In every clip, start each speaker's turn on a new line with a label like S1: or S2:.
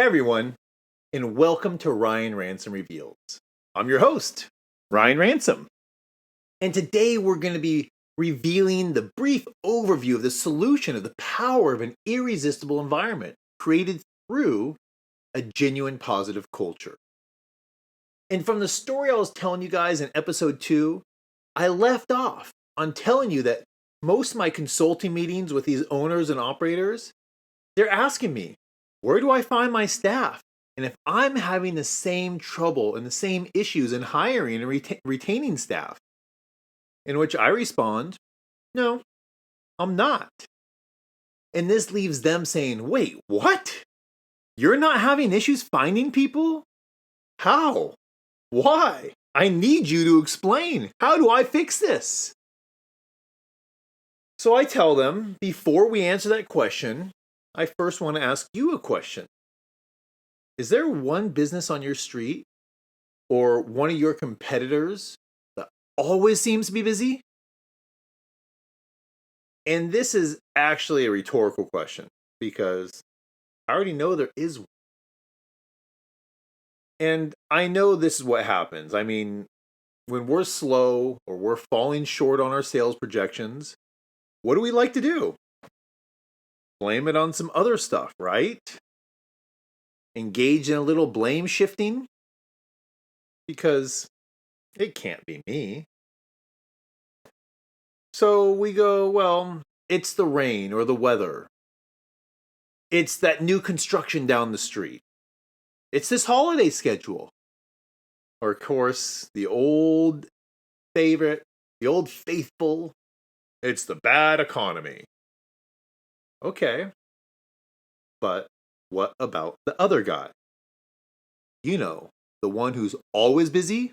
S1: Hey everyone, and welcome to Ryan Ransom Reveals. I'm your host, Ryan Ransom. And today we're going to be revealing the brief overview of the solution of the power of an irresistible environment created through a genuine positive culture. And from the story I was telling you guys in episode 2, I left off on telling you that most of my consulting meetings with these owners and operators, they're asking me, where do I find my staff? And if I'm having the same trouble and the same issues in hiring and retaining staff, in which I respond, no, I'm not. And this leaves them saying, wait, what? You're not having issues finding people? How? Why? I need you to explain. How do I fix this? So I tell them, before we answer that question, I first want to ask you a question. Is there one business on your street or one of your competitors that always seems to be busy? And this is actually a rhetorical question because I already know there is one. And I know this is what happens. I mean, when we're slow or we're falling short on our sales projections, what do we like to do? Blame it on some other stuff, right? Engage in a little blame shifting because it can't be me. So we go, well, it's the rain or the weather. It's that new construction down the street. It's this holiday schedule. Or, of course, the old favorite, the old faithful, it's the bad economy. Okay. But what about the other guy? You know, the one who's always busy?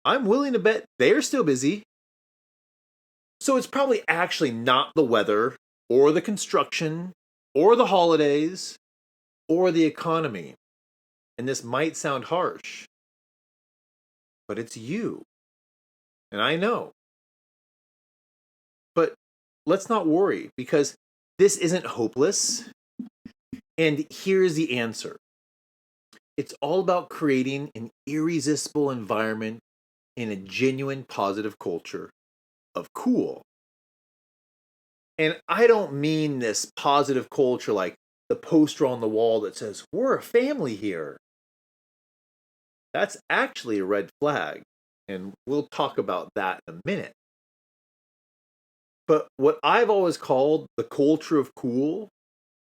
S1: I'm willing to bet they're still busy. So it's probably actually not the weather, or the construction, or the holidays, or the economy. And this might sound harsh, but it's you. And I know. But let's not worry because this isn't hopeless. And here's the answer. It's all about creating an irresistible environment in a genuine positive culture of cool. And I don't mean this positive culture like the poster on the wall that says, we're a family here. That's actually a red flag. And we'll talk about that in a minute. But what I've always called the culture of cool,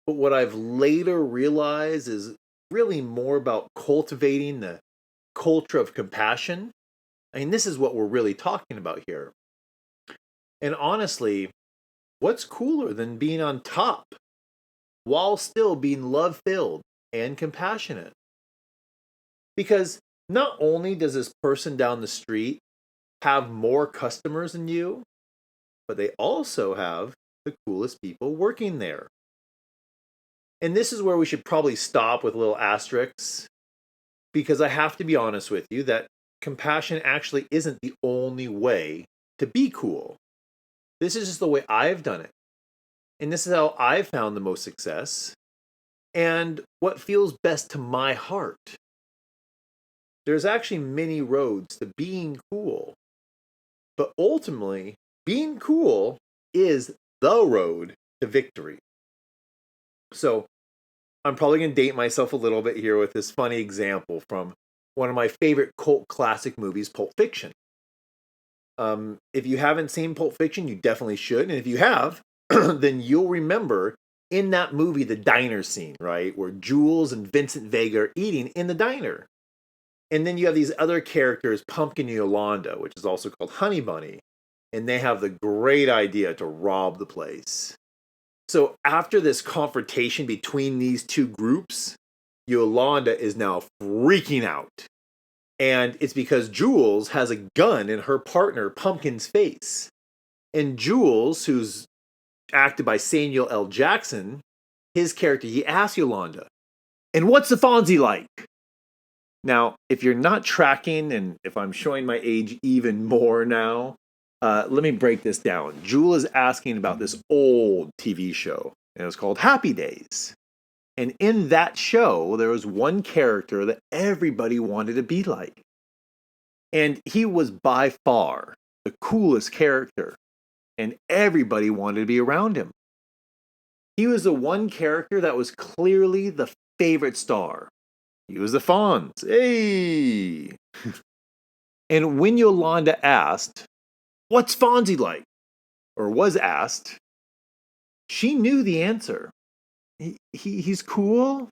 S1: but what I've later realized is really more about cultivating the culture of compassion. I mean, this is what we're really talking about here. And honestly, what's cooler than being on top while still being love-filled and compassionate? Because not only does this person down the street have more customers than you, but they also have the coolest people working there. And this is where we should probably stop with little asterisks, because I have to be honest with you that compassion actually isn't the only way to be cool. This is just the way I've done it. And this is how I've found the most success and what feels best to my heart. There's actually many roads to being cool, but ultimately, being cool is the road to victory. So I'm probably going to date myself a little bit here with this funny example from one of my favorite cult classic movies, Pulp Fiction. If you haven't seen Pulp Fiction, you definitely should. And if you have, then you'll remember in that movie the diner scene, right? Where Jules and Vincent Vega are eating in the diner. And then you have these other characters, Pumpkin and Yolanda, which is also called Honey Bunny. And they have the great idea to rob the place. So after this confrontation between these two groups, Yolanda is now freaking out. And it's because Jules has a gun in her partner Pumpkin's face. And Jules, who's acted by Samuel L. Jackson, his character, he asks Yolanda, and what's the Fonzie like? Now, if you're not tracking, and if I'm showing my age even more now, let me break this down. Jewel is asking about this old TV show, and it's called Happy Days. And in that show, there was one character that everybody wanted to be like. And he was by far the coolest character, and everybody wanted to be around him. He was the one character that was clearly the favorite star. He was the Fonz. Hey! And when Yolanda asked, "What's Fonzie like?" or was asked, she knew the answer. He's cool.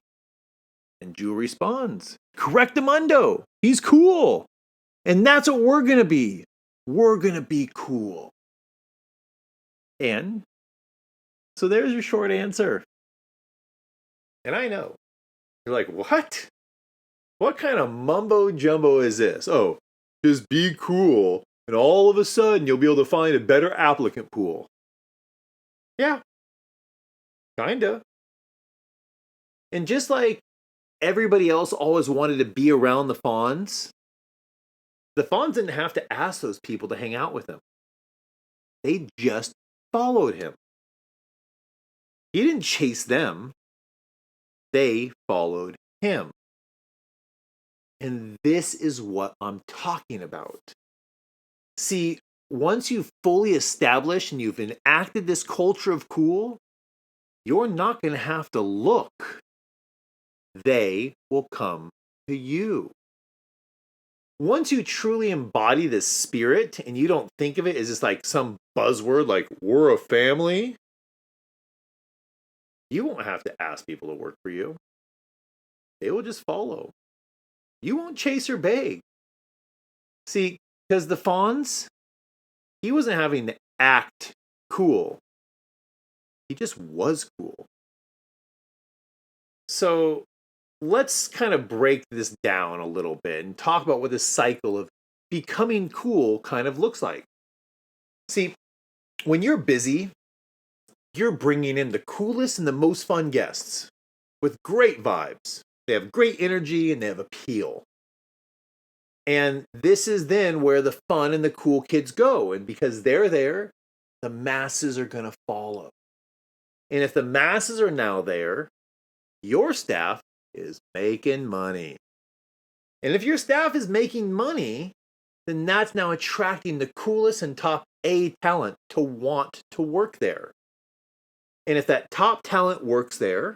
S1: And Jewel responds, "Correctamundo. He's cool. And that's what we're going to be. We're going to be cool." And so there's your short answer. And I know. You're like, what? What kind of mumbo jumbo is this? Oh, just be cool, and all of a sudden you'll be able to find a better applicant pool. Yeah. Kinda. And just like everybody else always wanted to be around the Fonz didn't have to ask those people to hang out with him. They just followed him. He didn't chase them. They followed him. And this is what I'm talking about. See, once you've fully established and you've enacted this culture of cool, you're not going to have to look. They will come to you. Once you truly embody this spirit and you don't think of it as just like some buzzword like we're a family, you won't have to ask people to work for you. They will just follow. You won't chase or beg. See, because the Fonz, he wasn't having to act cool. He just was cool. So let's kind of break this down a little bit and talk about what this cycle of becoming cool kind of looks like. See, when you're busy, you're bringing in the coolest and the most fun guests with great vibes. They have great energy and they have appeal. And this is then where the fun and the cool kids go. And because they're there, the masses are going to follow. And if the masses are now there, your staff is making money. And if your staff is making money, then that's now attracting the coolest and top A talent to want to work there. And if that top talent works there,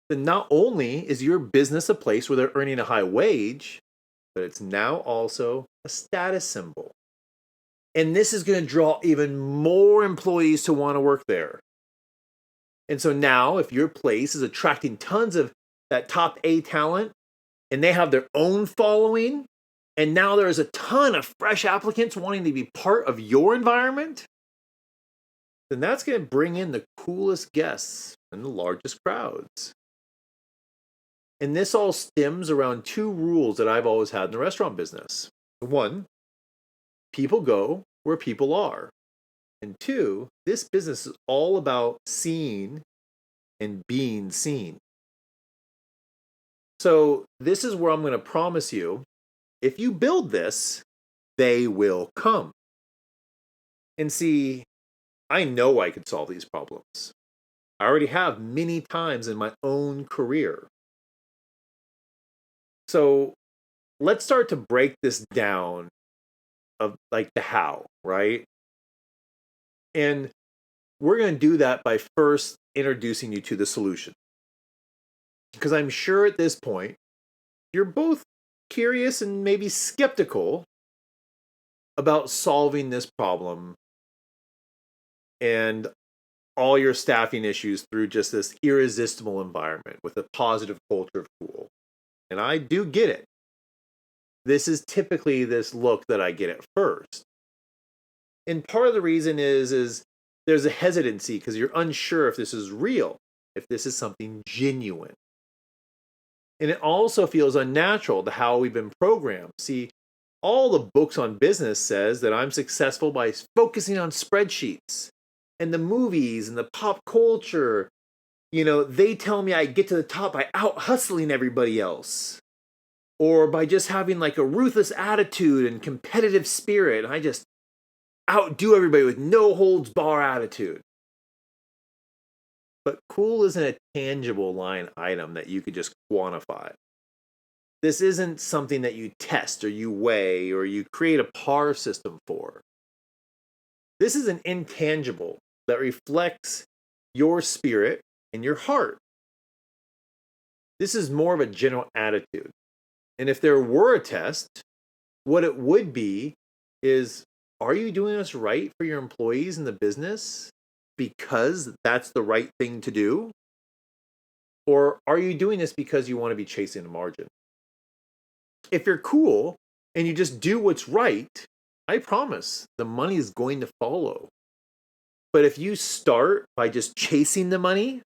S1: then not only is your business a place where they're earning a high wage, but it's now also a status symbol. And this is going to draw even more employees to want to work there. And so now, if your place is attracting tons of that top A talent, and they have their own following, and now there's a ton of fresh applicants wanting to be part of your environment, then that's going to bring in the coolest guests and the largest crowds. And this all stems around two rules that I've always had in the restaurant business. One, people go where people are. And two, this business is all about seeing and being seen. So this is where I'm going to promise you, if you build this, they will come. And see, I know I could solve these problems. I already have many times in my own career. So let's start to break this down of like the how, right? And we're going to do that by first introducing you to the solution. Because I'm sure at this point, you're both curious and maybe skeptical about solving this problem and all your staffing issues through just this irresistible environment with a positive culture of cool. And I do get it. This is typically this look that I get at first. And part of the reason is there's a hesitancy because you're unsure if this is real, if this is something genuine. And it also feels unnatural to how we've been programmed. See, all the books on business says that I'm successful by focusing on spreadsheets. And the movies and the pop culture, they tell me I get to the top by out hustling everybody else. Or by just having like a ruthless attitude and competitive spirit. I just outdo everybody with no holds bar attitude. But cool isn't a tangible line item that you could just quantify. This isn't something that you test or you weigh or you create a par system for. This is an intangible that reflects your spirit and your heart. This is more of a general attitude. And if there were a test, what it would be is, are you doing this right for your employees in the business because that's the right thing to do? Or are you doing this because you want to be chasing a margin? If you're cool and you just do what's right, I promise the money is going to follow. But if you start by just chasing the money,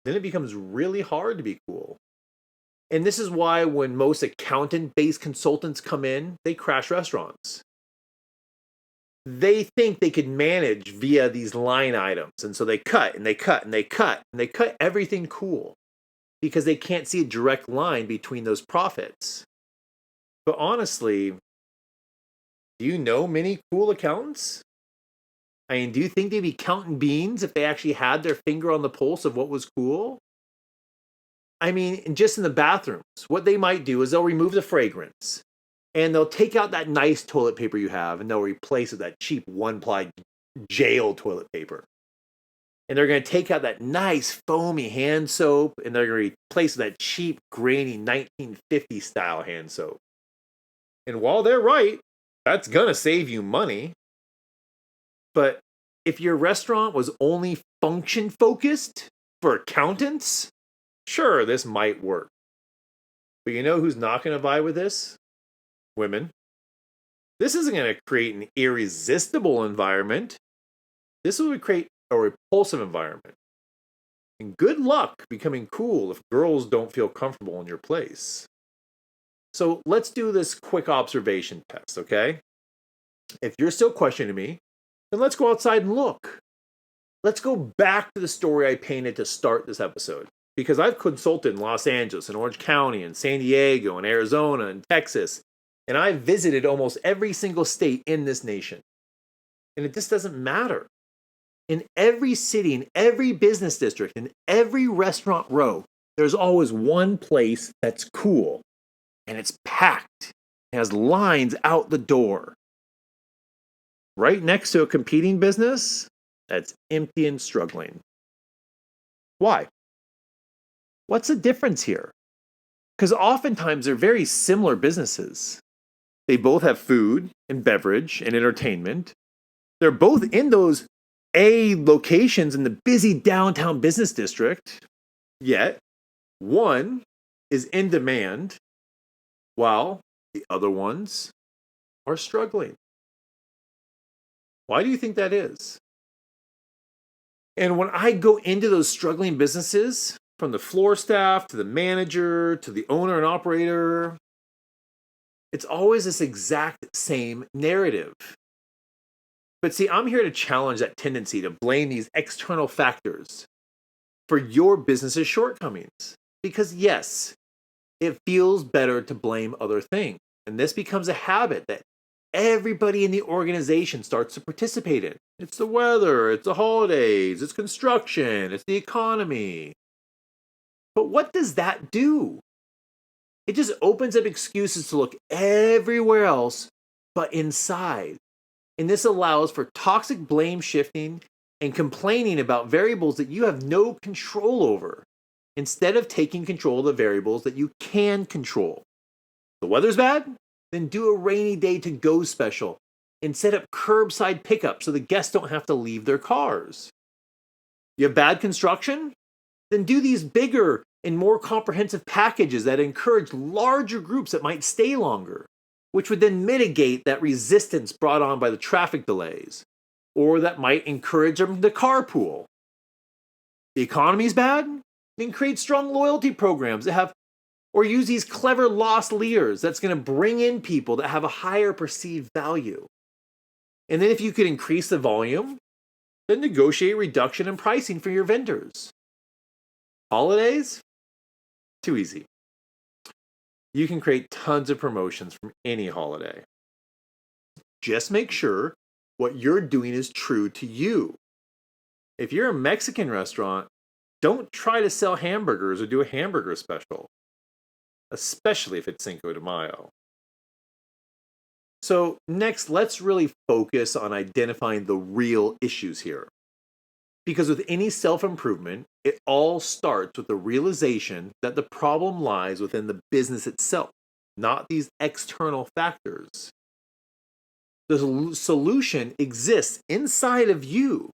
S1: then it becomes really hard to be cool. And this is why when most accountant-based consultants come in, they crash restaurants. They think they could manage via these line items. And so they cut and they cut and they cut and they cut everything cool because they can't see a direct line between those profits. But honestly, do you know many cool accountants? I mean, do you think they'd be counting beans if they actually had their finger on the pulse of what was cool? I mean, just in the bathrooms, what they might do is they'll remove the fragrance and they'll take out that nice toilet paper you have and they'll replace it with that cheap one-ply jail toilet paper. And they're going to take out that nice foamy hand soap and they're going to replace it with that cheap, grainy 1950 style hand soap. And while they're right, that's going to save you money. But if your restaurant was only function focused for accountants, sure, this might work. But you know who's not going to vibe with this? Women. This isn't going to create an irresistible environment. This will create a repulsive environment. And good luck becoming cool if girls don't feel comfortable in your place. So let's do this quick observation test, okay? If you're still questioning me, then let's go outside and look. Let's go back to the story I painted to start this episode. Because I've consulted in Los Angeles and Orange County and San Diego and Arizona and Texas. And I've visited almost every single state in this nation. And it just doesn't matter. In every city, in every business district, in every restaurant row, there's always one place that's cool. And it's packed. It has lines out the door. Right next to a competing business that's empty and struggling. Why? What's the difference here? Because oftentimes they're very similar businesses. They both have food and beverage and entertainment. They're both in those A locations in the busy downtown business district. Yet, one is in demand while the other ones are struggling. Why do you think that is? And when I go into those struggling businesses, from the floor staff to the manager to the owner and operator, it's always this exact same narrative. But see, I'm here to challenge that tendency to blame these external factors for your business's shortcomings. Because yes, it feels better to blame other things. And this becomes a habit that everybody in the organization starts to participate in. It's the weather, it's the holidays, it's construction, it's the economy. But what does that do? It just opens up excuses to look everywhere else but inside. And this allows for toxic blame shifting and complaining about variables that you have no control over, instead of taking control of the variables that you can control. The weather's bad? Then do a rainy day to go special and set up curbside pickup so the guests don't have to leave their cars. You have bad construction? Then do these bigger and more comprehensive packages that encourage larger groups that might stay longer, which would then mitigate that resistance brought on by the traffic delays, or that might encourage them to carpool. The economy's bad? Then create strong loyalty programs that have, or use these clever loss leaders that's going to bring in people that have a higher perceived value. And then if you could increase the volume, then negotiate reduction in pricing for your vendors. Holidays? Too easy. You can create tons of promotions from any holiday. Just make sure what you're doing is true to you. If you're a Mexican restaurant, don't try to sell hamburgers or do a hamburger special, especially if it's Cinco de Mayo. So next, let's really focus on identifying the real issues here. Because with any self-improvement, it all starts with the realization that the problem lies within the business itself, not these external factors. The solution exists inside of you,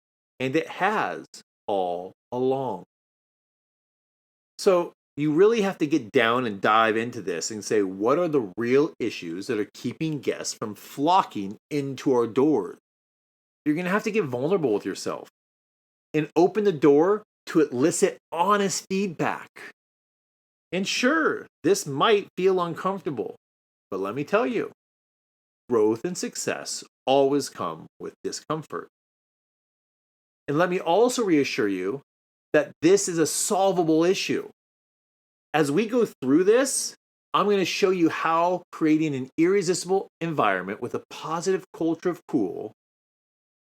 S1: and it has all along. So you really have to get down and dive into this and say, what are the real issues that are keeping guests from flocking into our doors? You're going to have to get vulnerable with yourself and open the door to elicit honest feedback. And sure, this might feel uncomfortable, but let me tell you, growth and success always come with discomfort. And let me also reassure you that this is a solvable issue. As we go through this, I'm going to show you how creating an irresistible environment with a positive culture of cool,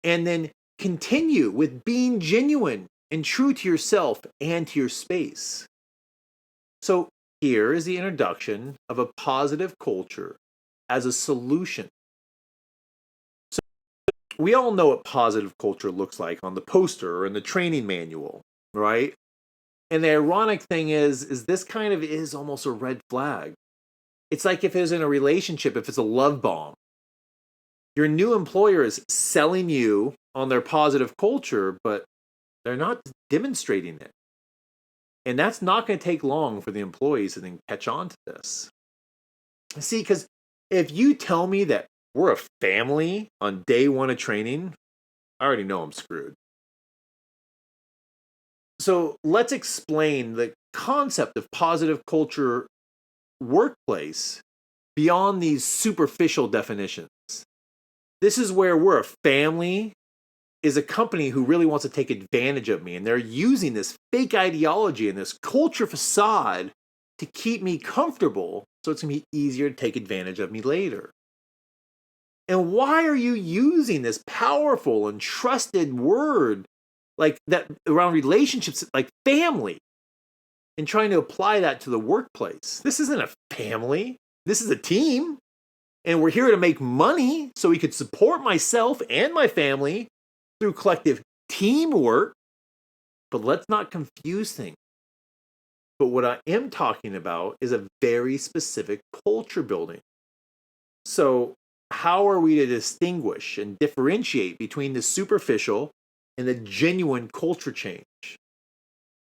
S1: and then continue with being genuine and true to yourself and to your space. So here is the introduction of a positive culture as a solution. So we all know what positive culture looks like on the poster or in the training manual, right? And the ironic thing is this kind of is almost a red flag. It's like if it's in a relationship, if it's a love bomb. Your new employer is selling you on their positive culture, but they're not demonstrating it. And that's not going to take long for the employees to then catch on to this. See, because if you tell me that we're a family on day one of training, I already know I'm screwed. So let's explain the concept of positive culture workplace beyond these superficial definitions. This is where we're a family is a company who really wants to take advantage of me, and they're using this fake ideology and this culture facade to keep me comfortable so it's going to be easier to take advantage of me later. And why are you using this powerful and trusted word like that around relationships like family and trying to apply that to the workplace? This isn't a family. This is a team. And we're here to make money so we could support myself and my family through collective teamwork. But let's not confuse things. But what I am talking about is a very specific culture building. So how are we to distinguish and differentiate between the superficial and the genuine culture change?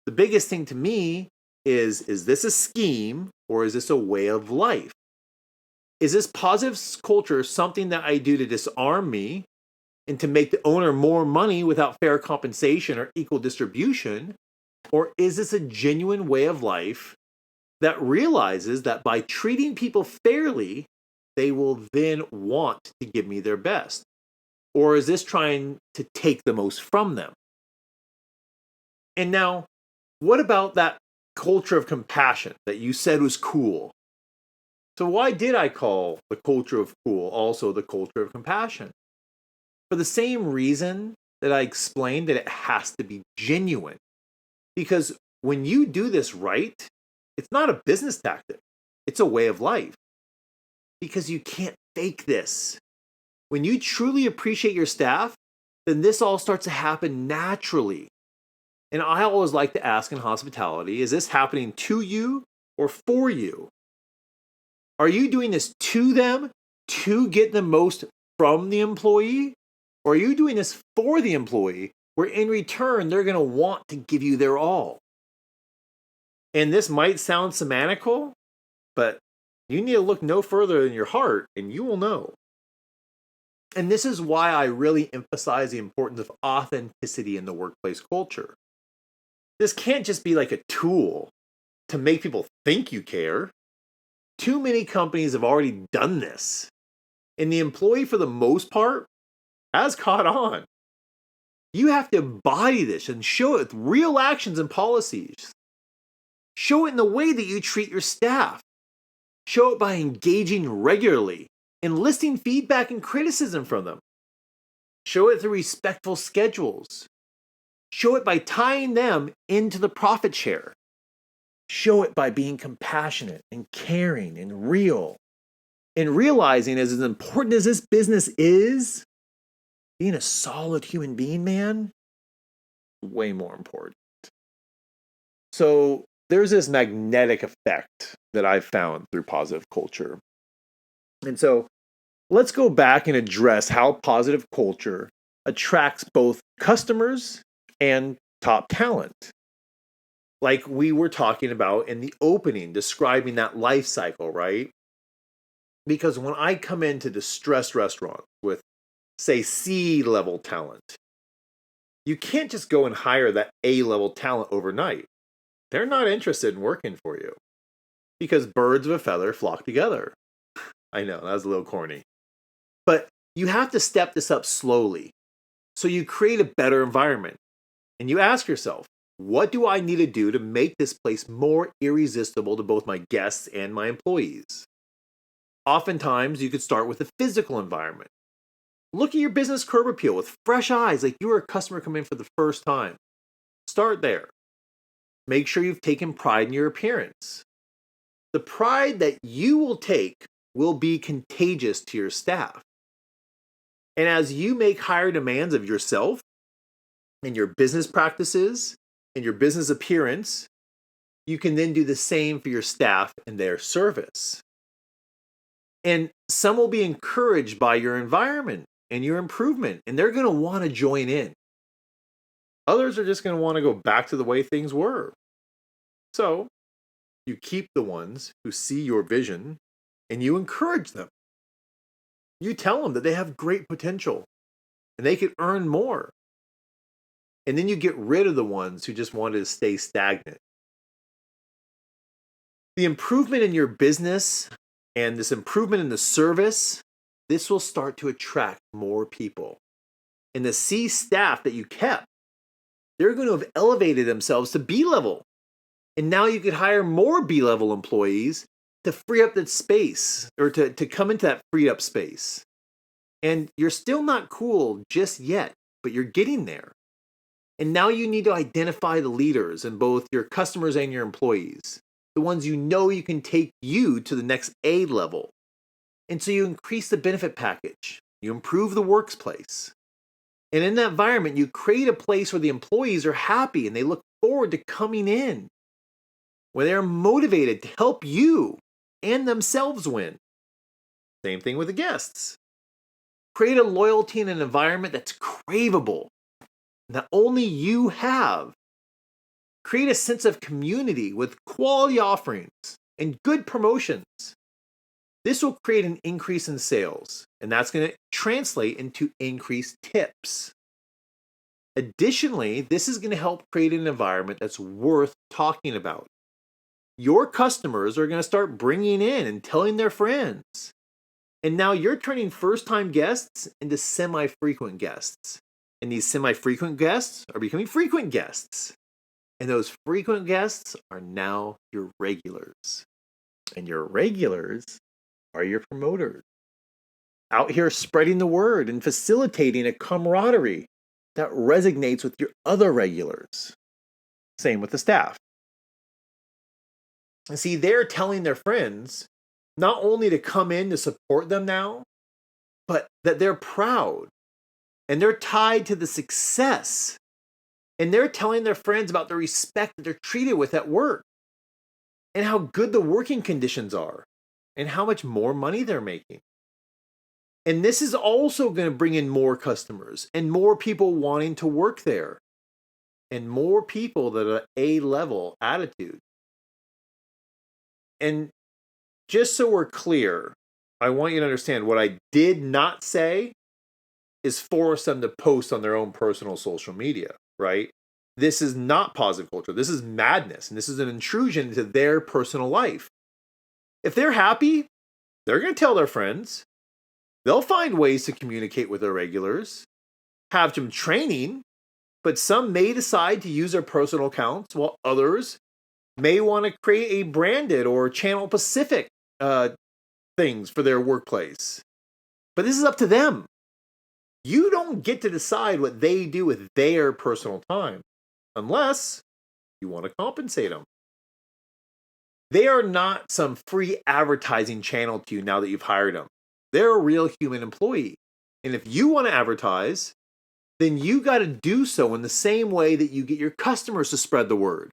S1: The biggest thing to me is this a scheme or is this a way of life? Is this positive culture something that I do to disarm me and to make the owner more money without fair compensation or equal distribution? Or is this a genuine way of life that realizes that by treating people fairly, they will then want to give me their best? Or is this trying to take the most from them? And now, what about that culture of compassion that you said was cool? So why did I call the culture of cool also the culture of compassion? For the same reason that I explained that it has to be genuine. Because when you do this right, it's not a business tactic. It's a way of life. Because you can't fake this. When you truly appreciate your staff, then this all starts to happen naturally. And I always like to ask in hospitality, is this happening to you or for you? Are you doing this to them to get the most from the employee? Or are you doing this for the employee where in return they're going to want to give you their all? And this might sound semantical, but you need to look no further than your heart and you will know. And this is why I really emphasize the importance of authenticity in the workplace culture. This can't just be like a tool to make people think you care. Too many companies have already done this. And the employee, for the most part, has caught on. You have to embody this and show it with real actions and policies. Show it in the way that you treat your staff. Show it by engaging regularly, enlisting feedback and criticism from them. Show it through respectful schedules. Show it by tying them into the profit share. Show it by being compassionate and caring and real. And realizing as important as this business is, being a solid human being, man, way more important. So there's this magnetic effect that I've found through positive culture. And so let's go back and address how positive culture attracts both customers and top talent. Like we were talking about in the opening, describing that life cycle, right? Because when I come into distressed restaurants with, say, C-level talent, you can't just go and hire that A-level talent overnight. They're not interested in working for you because birds of a feather flock together. I know, that was a little corny. But you have to step this up slowly. So you create a better environment. And you ask yourself, what do I need to do to make this place more irresistible to both my guests and my employees? Oftentimes, you could start with a physical environment. Look at your business curb appeal with fresh eyes like you were a customer coming in for the first time. Start there. Make sure you've taken pride in your appearance. The pride that you will take will be contagious to your staff. And as you make higher demands of yourself and your business practices and your business appearance, you can then do the same for your staff and their service. And some will be encouraged by your environment and your improvement, and they're going to want to join in. Others are just going to want to go back to the way things were. So, you keep the ones who see your vision and you encourage them. You tell them that they have great potential and they could earn more. And then you get rid of the ones who just wanted to stay stagnant. The improvement in your business and this improvement in the service, this will start to attract more people. And the C staff that you kept, they're going to have elevated themselves to B level. And now you could hire more B level employees to free up that space or to come into that freed up space. And you're still not cool just yet, but you're getting there. And now you need to identify the leaders in both your customers and your employees, the ones you know you can take you to the next A level. And so you increase the benefit package, you improve the workplace. And in that environment, you create a place where the employees are happy and they look forward to coming in, where they're motivated to help you and themselves win. Same thing with the guests. Create a loyalty in an environment that's craveable, that only you have. Create a sense of community with quality offerings and good promotions. This will create an increase in sales, and that's going to translate into increased tips. Additionally, this is going to help create an environment that's worth talking about. Your customers are going to start bringing in and telling their friends. And now you're turning first-time guests into semi-frequent guests. And these semi-frequent guests are becoming frequent guests. And those frequent guests are now your regulars. And your regulars are your promoters. Out here spreading the word and facilitating a camaraderie that resonates with your other regulars. Same with the staff. And see, they're telling their friends not only to come in to support them now, but that they're proud and they're tied to the success. And they're telling their friends about the respect that they're treated with at work and how good the working conditions are and how much more money they're making. And this is also going to bring in more customers and more people wanting to work there and more people that are A-level attitude. And just so we're clear, I want you to understand what I did not say is force them to post on their own personal social media, right? This is not positive culture. This is madness, and this is an intrusion into their personal life. If they're happy, they're going to tell their friends. They'll find ways to communicate with their regulars, have some training, but some may decide to use their personal accounts, while others may want to create a branded or channel specific things for their workplace. But this is up to them. You don't get to decide what they do with their personal time. unless you want to compensate them. They are not some free advertising channel to you now that you've hired them. They're a real human employee. And if you want to advertise, then you got to do so in the same way that you get your customers to spread the word,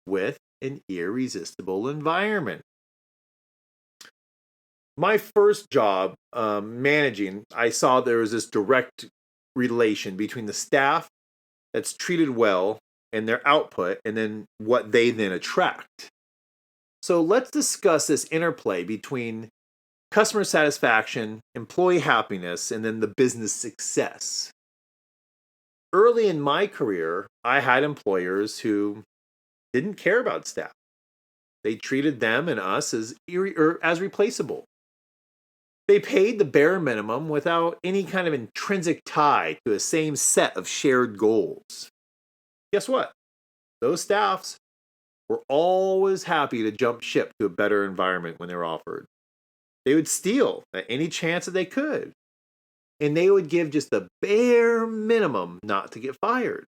S1: with an irresistible environment. My first job managing, I saw there was this direct relation between the staff that's treated well and their output, and then what they then attract. So let's discuss this interplay between customer satisfaction, employee happiness, and then the business success. Early in my career, I had employers who didn't care about staff. They treated them and us as replaceable. They paid the bare minimum without any kind of intrinsic tie to a same set of shared goals. Guess what? Those staffs were always happy to jump ship to a better environment when they were offered. They would steal at any chance that they could. And they would give just the bare minimum not to get fired.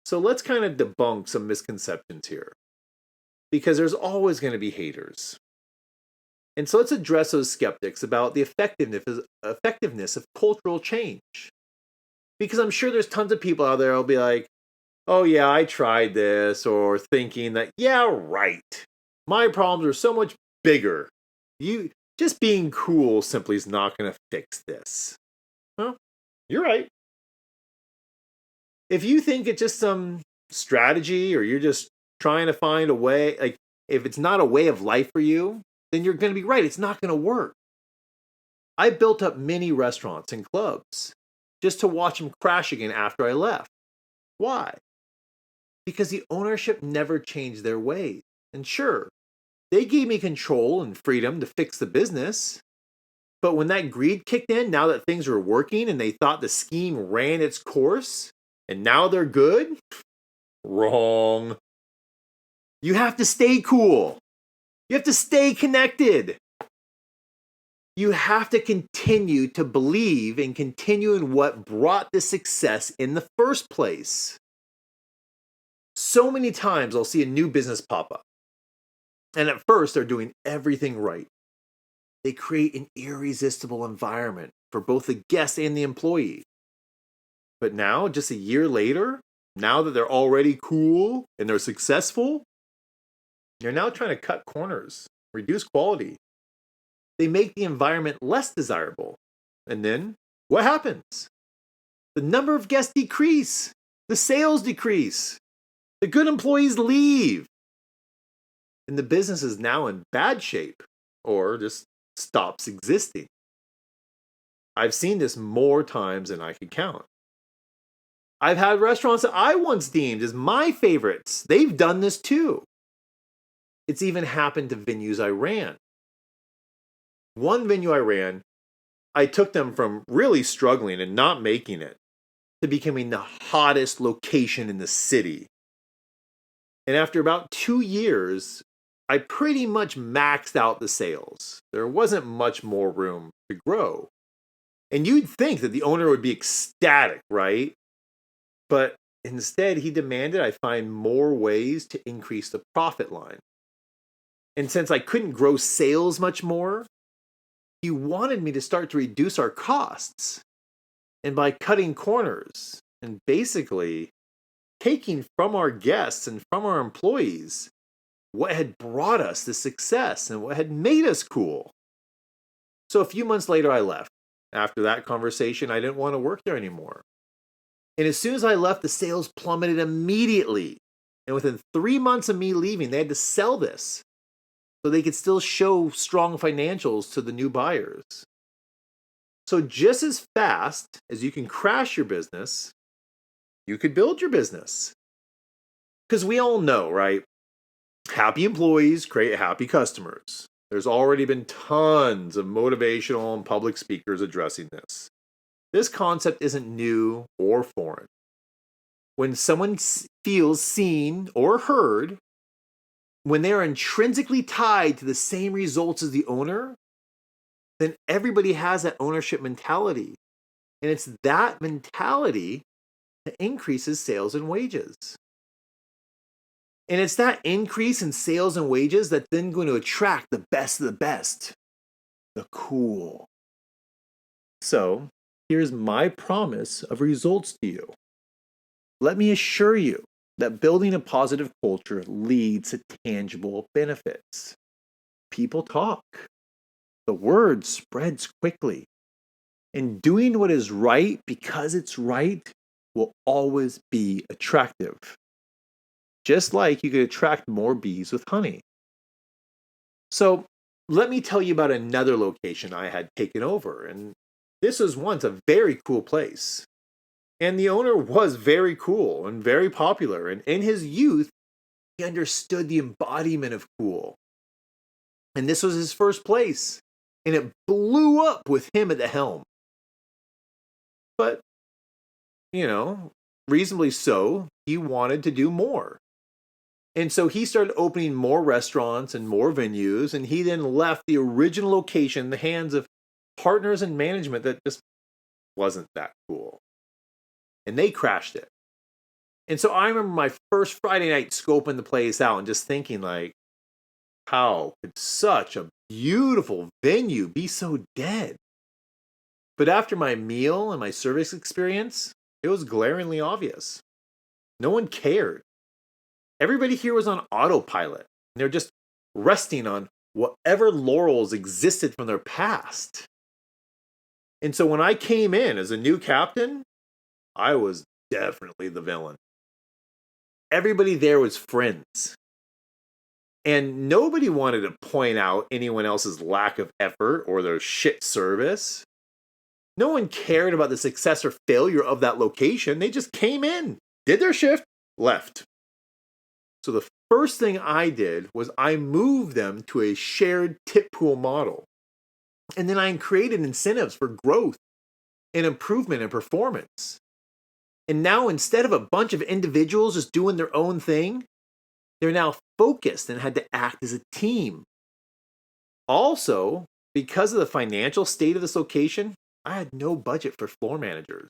S1: So let's kind of debunk some misconceptions here, because there's always going to be haters. And so let's address those skeptics about the effectiveness of cultural change. Because I'm sure there's tons of people out there who'll be like, oh yeah, I tried this, or thinking that, yeah, right. My problems are so much bigger. You just being cool simply is not going to fix this. Well, you're right. If you think it's just some strategy, or you're just trying to find a way, like if it's not a way of life for you, then you're going to be right. It's not going to work. I built up many restaurants and clubs just to watch them crash again after I left. Why? Because the ownership never changed their ways. And sure, they gave me control and freedom to fix the business. But when that greed kicked in, now that things were working and they thought the scheme ran its course, and now they're good? Wrong. You have to stay cool. You have to stay connected. You have to continue to believe and continue in what brought the success in the first place. So many times I'll see a new business pop up. And at first they're doing everything right. They create an irresistible environment for both the guest and the employee. But now, just a year later, now that they're already cool and they're successful, they're now trying to cut corners, reduce quality. They make the environment less desirable. And then, what happens? The number of guests decrease. The sales decrease. The good employees leave. And the business is now in bad shape, or just stops existing. I've seen this more times than I can count. I've had restaurants that I once deemed as my favorites. They've done this too. It's even happened to venues I ran. One venue I ran, I took them from really struggling and not making it to becoming the hottest location in the city. And after about 2 years, I pretty much maxed out the sales. There wasn't much more room to grow. And you'd think that the owner would be ecstatic, right? But instead, he demanded I find more ways to increase the profit line. And since I couldn't grow sales much more, he wanted me to start to reduce our costs. And by cutting corners and basically taking from our guests and from our employees what had brought us the success and what had made us cool. So a few months later, I left. After that conversation, I didn't want to work there anymore. And as soon as I left, the sales plummeted immediately. And within 3 months of me leaving, they had to sell this so they could still show strong financials to the new buyers. So just as fast as you can crash your business, you could build your business. Because we all know, right? Happy employees create happy customers. There's already been tons of motivational and public speakers addressing this. This concept isn't new or foreign. When someone feels seen or heard, when they are intrinsically tied to the same results as the owner, then everybody has that ownership mentality. And it's that mentality that increases sales and wages. And it's that increase in sales and wages that's then going to attract the best of the best, the cool. So, here's my promise of results to you. Let me assure you that building a positive culture leads to tangible benefits. People talk. The word spreads quickly. And doing what is right because it's right will always be attractive. Just like you could attract more bees with honey. So, let me tell you about another location I had taken over. And this was once a very cool place. And the owner was very cool and very popular. And in his youth, he understood the embodiment of cool. And this was his first place. And it blew up with him at the helm. But, reasonably so, he wanted to do more. And so he started opening more restaurants and more venues. And he then left the original location in the hands of partners and management that just wasn't that cool. And they crashed it. And so I remember my first Friday night scoping the place out and just thinking like, how could such a beautiful venue be so dead? But after my meal and my service experience, it was glaringly obvious. No one cared. Everybody here was on autopilot. And they're just resting on whatever laurels existed from their past. And so when I came in as a new captain, I was definitely the villain. Everybody there was friends. And nobody wanted to point out anyone else's lack of effort or their shit service. No one cared about the success or failure of that location. They just came in, did their shift, left. So the first thing I did was I moved them to a shared tip pool model. And then I created incentives for growth and improvement in performance. And now instead of a bunch of individuals just doing their own thing, they're now focused and had to act as a team. Also, because of the financial state of this location, I had no budget for floor managers.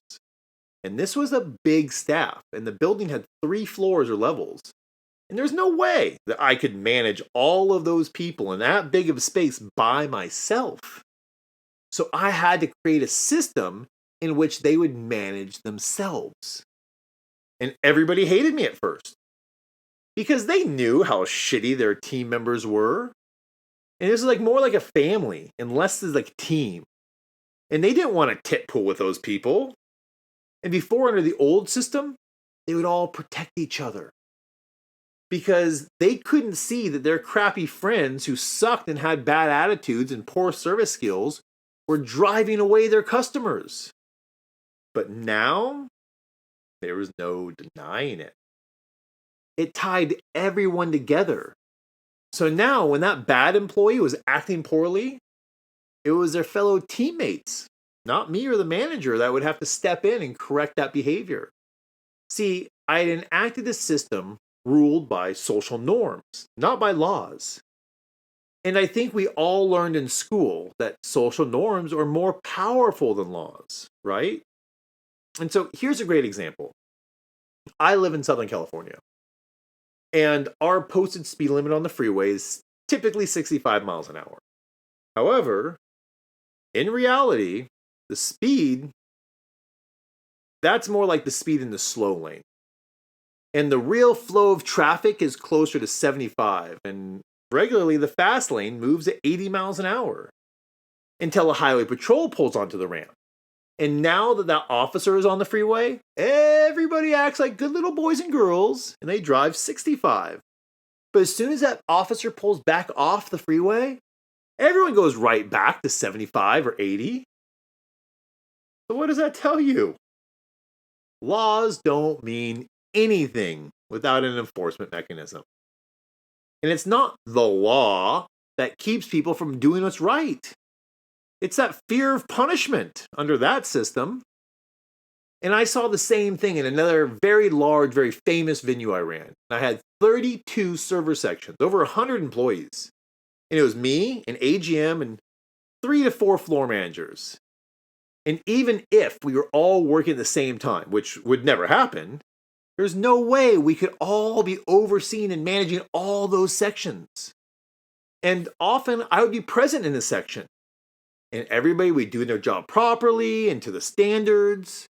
S1: And this was a big staff, and the building had 3 floors or levels. And there's no way that I could manage all of those people in that big of a space by myself. So I had to create a system in which they would manage themselves. And everybody hated me at first because they knew how shitty their team members were. And it was like more like a family and less as like a team. And they didn't want to tit pool with those people. And before, under the old system, they would all protect each other. Because they couldn't see that their crappy friends who sucked and had bad attitudes and poor service skills were driving away their customers. But now, there was no denying it. It tied everyone together. So now, when that bad employee was acting poorly, it was their fellow teammates, not me or the manager, that would have to step in and correct that behavior. See, I had enacted a system ruled by social norms, not by laws. And I think we all learned in school that social norms are more powerful than laws, right? And so here's a great example. I live in Southern California, and our posted speed limit on the freeway is typically 65 miles an hour. However, in reality, the speed, that's more like the speed in the slow lane. And the real flow of traffic is closer to 75. And regularly, the fast lane moves at 80 miles an hour until a highway patrol pulls onto the ramp. And now that that officer is on the freeway, everybody acts like good little boys and girls, and they drive 65. But as soon as that officer pulls back off the freeway, everyone goes right back to 75 or 80. So what does that tell you? Laws don't mean anything without an enforcement mechanism. And it's not the law that keeps people from doing what's right. It's that fear of punishment under that system. And I saw the same thing in another very large, very famous venue I ran. I had 32 server sections, over 100 employees. And it was me, an AGM, and 3 to 4 floor managers. And even if we were all working at the same time, which would never happen, there's no way we could all be overseeing and managing all those sections. And often I would be present in this section, and everybody would do their job properly and to the standards.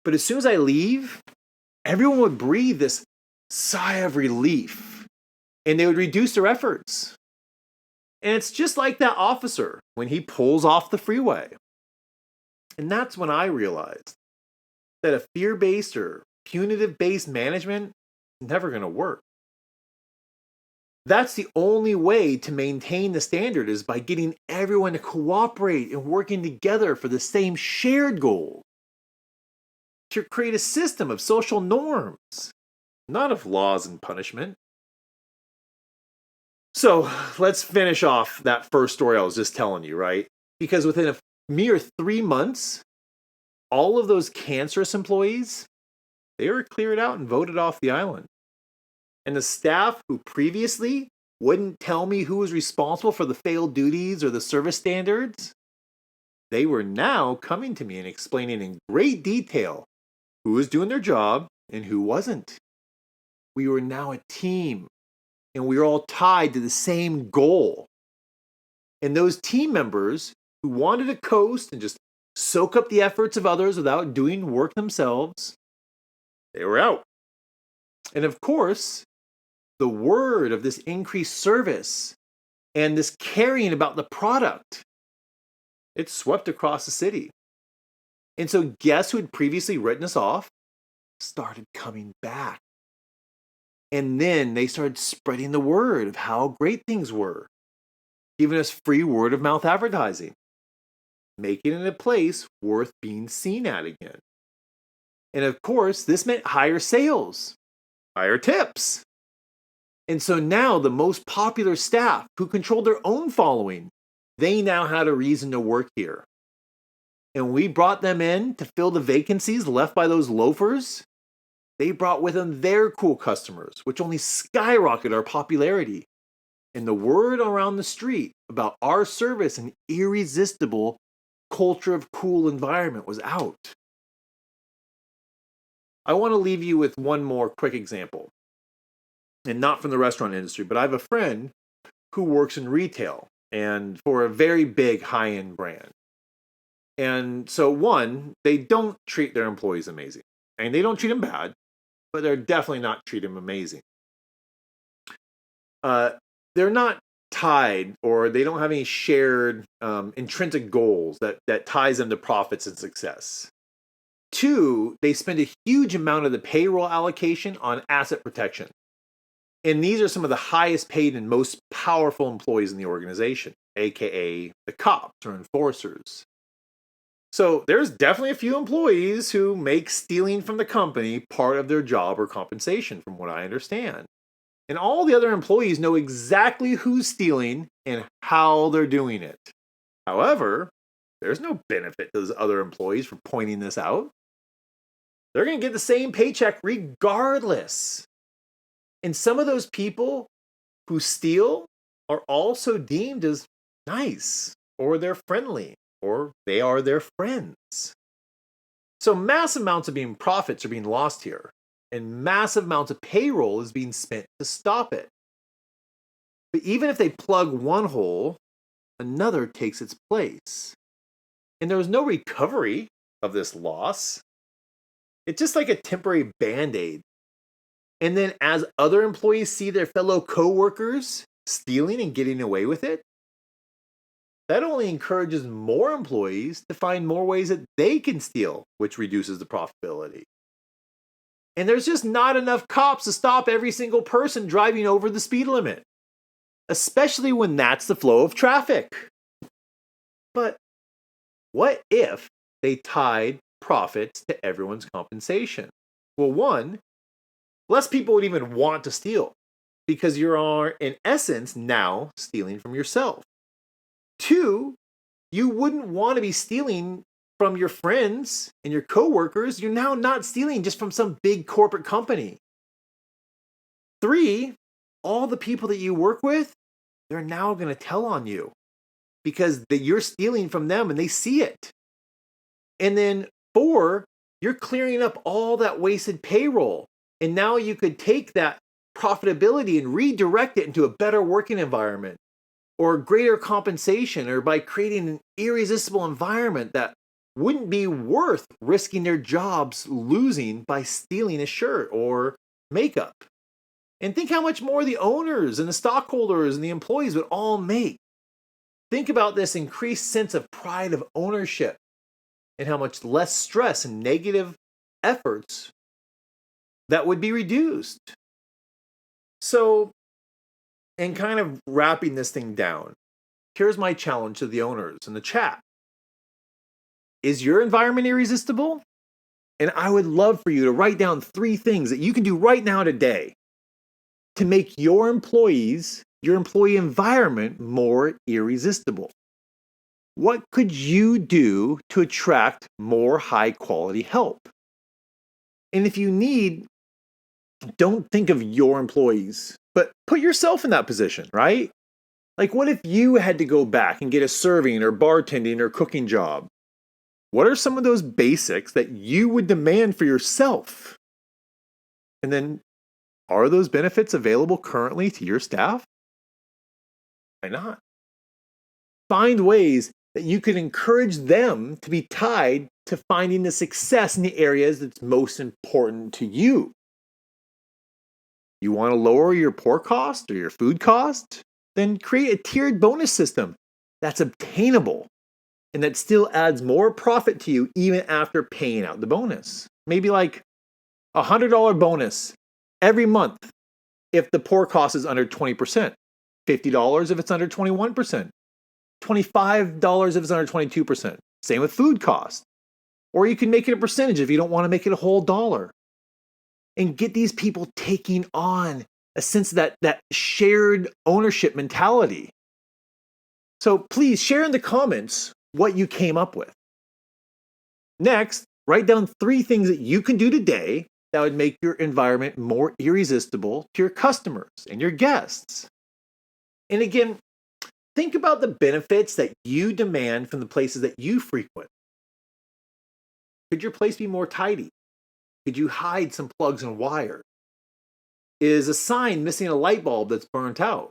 S1: But as soon as I leave, everyone would breathe this sigh of relief, and they would reduce their efforts. And it's just like that officer when he pulls off the freeway. And that's when I realized that a fear-based or punitive-based management is never going to work. That's the only way to maintain the standard, is by getting everyone to cooperate and working together for the same shared goal. To create a system of social norms, not of laws and punishment. So let's finish off that first story I was just telling you, right? Because within a mere 3 months, all of those cancerous employees, they were cleared out and voted off the island. And the staff who previously wouldn't tell me who was responsible for the failed duties or the service standards, they were now coming to me and explaining in great detail who was doing their job and who wasn't. We were now a team, and we were all tied to the same goal. And those team members who wanted to coast and just soak up the efforts of others without doing work themselves, they were out. And of course, the word of this increased service and this caring about the product, it swept across the city. And so guess who had previously written us off? Started coming back. And then they started spreading the word of how great things were, giving us free word of mouth advertising, making it a place worth being seen at again. And of course, this meant higher sales, higher tips. And so now the most popular staff who controlled their own following, they now had a reason to work here. And we brought them in to fill the vacancies left by those loafers. They brought with them their cool customers, which only skyrocketed our popularity. And the word around the street about our service and irresistible culture of cool environment was out. I want to leave you with one more quick example. And not from the restaurant industry, but I have a friend who works in retail and for a very big high-end brand. And so one, they don't treat their employees amazing. And they don't treat them bad, but they're definitely not treating them amazing. They're not tied, or they don't have any shared intrinsic goals that ties them to profits and success. Two, they spend a huge amount of the payroll allocation on asset protection. And these are some of the highest paid and most powerful employees in the organization, aka the cops or enforcers. So there's definitely a few employees who make stealing from the company part of their job or compensation, from what I understand. And all the other employees know exactly who's stealing and how they're doing it. However, there's no benefit to those other employees for pointing this out. They're going to get the same paycheck regardless. And some of those people who steal are also deemed as nice, or they're friendly, or they are their friends. So massive amounts of profits are being lost here, and massive amounts of payroll is being spent to stop it. But even if they plug one hole, another takes its place. And there was no recovery of this loss. It's just like a temporary Band-Aid. And then as other employees see their fellow co-workers stealing and getting away with it, that only encourages more employees to find more ways that they can steal, which reduces the profitability. And there's just not enough cops to stop every single person driving over the speed limit, especially when that's the flow of traffic. But what if they tied profits to everyone's compensation? Well, one, less people would even want to steal, because you are, in essence, now stealing from yourself. Two, you wouldn't want to be stealing from your friends and your coworkers. You're now not stealing just from some big corporate company. Three, all the people that you work with, they're now going to tell on you because you're stealing from them and they see it. And then 4, you're clearing up all that wasted payroll. And now you could take that profitability and redirect it into a better working environment or greater compensation, or by creating an irresistible environment that wouldn't be worth risking their jobs losing by stealing a shirt or makeup. And think how much more the owners and the stockholders and the employees would all make. Think about this increased sense of pride of ownership and how much less stress and negative efforts that would be reduced. So, and kind of wrapping this thing down, here's my challenge to the owners in the chat. Is your environment irresistible? And I would love for you to write down 3 things that you can do right now today to make your employees, your employee environment more irresistible. What could you do to attract more high quality help? And if you need, don't think of your employees, but put yourself in that position, right? Like, what if you had to go back and get a serving or bartending or cooking job? What are some of those basics that you would demand for yourself? And then, are those benefits available currently to your staff? Why not? Find ways that you can encourage them to be tied to finding the success in the areas that's most important to you. You want to lower your pork cost or your food cost? Then create a tiered bonus system that's obtainable and that still adds more profit to you even after paying out the bonus. Maybe like a $100 bonus every month if the pork cost is under 20%, $50 if it's under 21%, $25 if it's under 22%. Same with food cost. Or you can make it a percentage if you don't want to make it a whole dollar. And get these people taking on a sense of that shared ownership mentality. So please share in the comments what you came up with. Next, write down 3 things that you can do today that would make your environment more irresistible to your customers and your guests. And again, think about the benefits that you demand from the places that you frequent. Could your place be more tidy? Could you hide some plugs and wires? Is a sign missing a light bulb that's burnt out?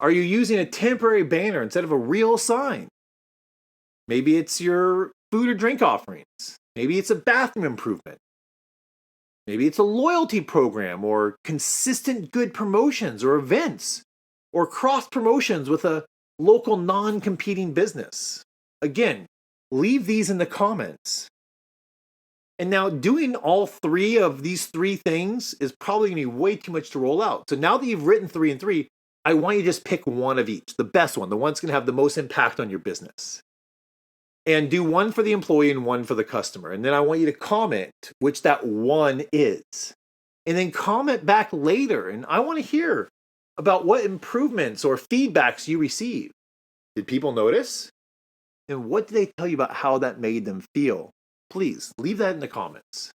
S1: Are you using a temporary banner instead of a real sign? Maybe it's your food or drink offerings. Maybe it's a bathroom improvement. Maybe it's a loyalty program or consistent good promotions or events or cross promotions with a local non-competing business. Again, leave these in the comments. And now doing all 3 of these 3 things is probably going to be way too much to roll out. So now that you've written 3 and 3, I want you to just pick one of each, the best one, the one that's going to have the most impact on your business. And do one for the employee and one for the customer. And then I want you to comment which that one is. And then comment back later. And I want to hear about what improvements or feedbacks you received. Did people notice? And what did they tell you about how that made them feel? Please leave that in the comments.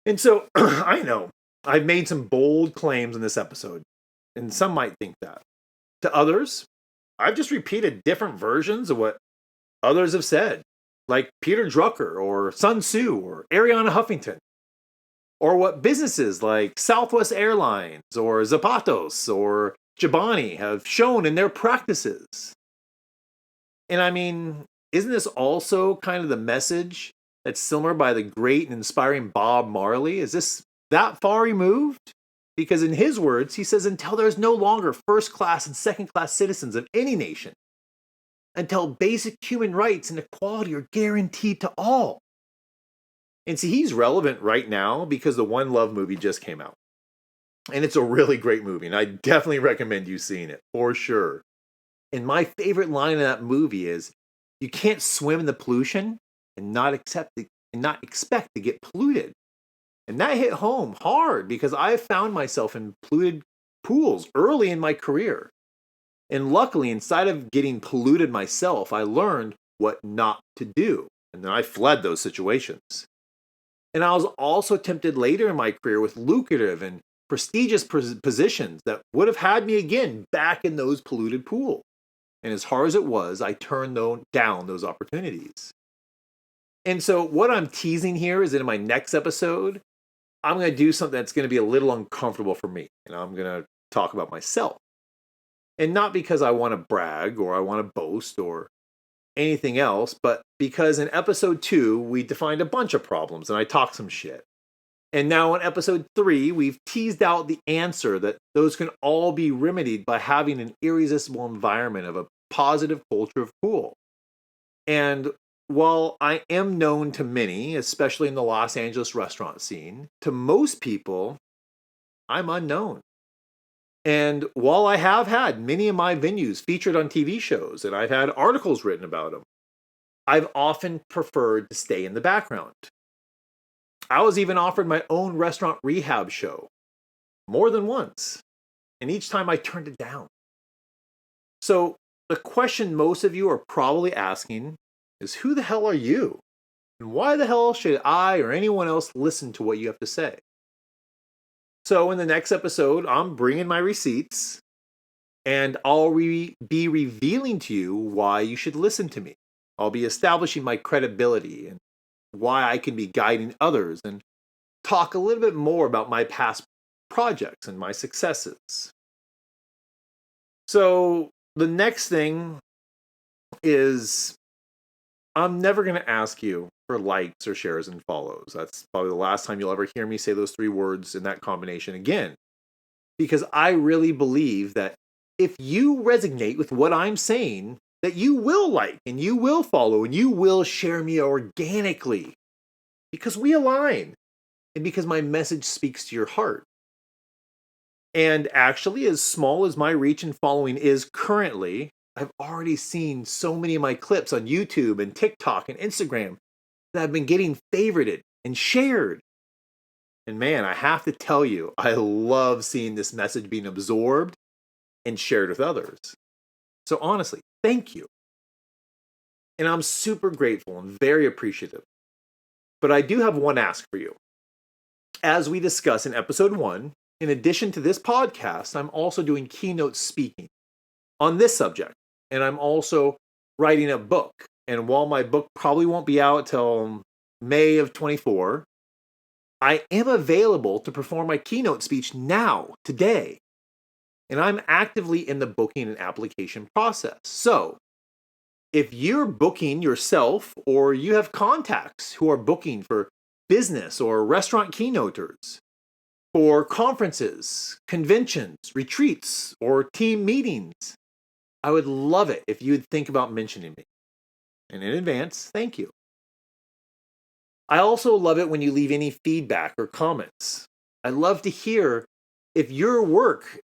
S1: And so I know I've made some bold claims in this episode, and some might think that. To others, I've just repeated different versions of what others have said, like Peter Drucker or Sun Tzu or Ariana Huffington, or what businesses like Southwest Airlines or Zapatos or Chobani have shown in their practices. And I mean, isn't this also kind of the message that's similar by the great and inspiring Bob Marley? Is this that far removed? Because in his words, he says, until there's no longer first-class and second-class citizens of any nation, until basic human rights and equality are guaranteed to all. And see, he's relevant right now because the One Love movie just came out. And it's a really great movie, and I definitely recommend you seeing it, for sure. And my favorite line in that movie is, you can't swim in the pollution and not expect to get polluted. And that hit home hard because I found myself in polluted pools early in my career. And luckily, inside of getting polluted myself, I learned what not to do. And then I fled those situations. And I was also tempted later in my career with lucrative and prestigious positions that would have had me again back in those polluted pools. And as hard as it was, I turned down those opportunities. And so what I'm teasing here is that in my next episode, I'm going to do something that's going to be a little uncomfortable for me. And I'm going to talk about myself. And not because I want to brag or I want to boast or anything else, but because in episode 2, we defined a bunch of problems and I talked some shit. And now in episode 3, we've teased out the answer that those can all be remedied by having an irresistible environment of a positive culture of cool. And while I am known to many, especially in the Los Angeles restaurant scene, to most people, I'm unknown. And while I have had many of my venues featured on TV shows and I've had articles written about them, I've often preferred to stay in the background. I was even offered my own restaurant rehab show more than once, and each time I turned it down. So the question most of you are probably asking is, who the hell are you? And why the hell should I or anyone else listen to what you have to say? So in the next episode, I'm bringing my receipts, and I'll be revealing to you why you should listen to me. I'll be establishing my credibility and why I can be guiding others and talk a little bit more about my past projects and my successes. So the next thing is, I'm never going to ask you for likes or shares and follows. That's probably the last time you'll ever hear me say those 3 words in that combination again. Because I really believe that if you resonate with what I'm saying, that you will like and you will follow and you will share me organically. Because we align and because my message speaks to your heart. And actually, as small as my reach and following is currently, I've already seen so many of my clips on YouTube and TikTok and Instagram that have been getting favorited and shared. And man, I have to tell you, I love seeing this message being absorbed and shared with others. So honestly, thank you. And I'm super grateful and very appreciative. But I do have one ask for you. As we discussed in episode 1, in addition to this podcast, I'm also doing keynote speaking on this subject. And I'm also writing a book. And while my book probably won't be out till May of 24, I am available to perform my keynote speech now, today. And I'm actively in the booking and application process. So if you're booking yourself or you have contacts who are booking for business or restaurant keynoters, for conferences, conventions, retreats, or team meetings, I would love it if you would think about mentioning me. And in advance, thank you. I also love it when you leave any feedback or comments. I love to hear if your work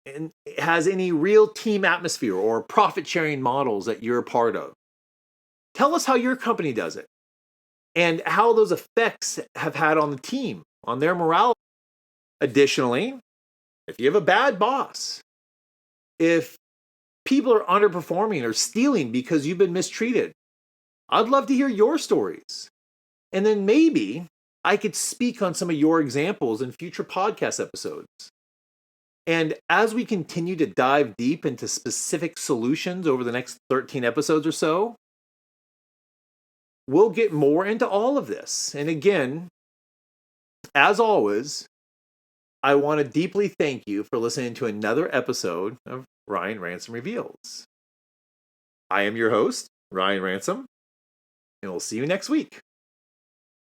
S1: has any real team atmosphere or profit sharing models that you're a part of. Tell us how your company does it and how those effects have had on the team, on their morale. Additionally, if you have a bad boss, if people are underperforming or stealing because you've been mistreated, I'd love to hear your stories. And then maybe I could speak on some of your examples in future podcast episodes. And as we continue to dive deep into specific solutions over the next 13 episodes or so, we'll get more into all of this. And again, as always, I want to deeply thank you for listening to another episode of Ryan Ransom Reveals. I am your host, Ryan Ransom, and we'll see you next week.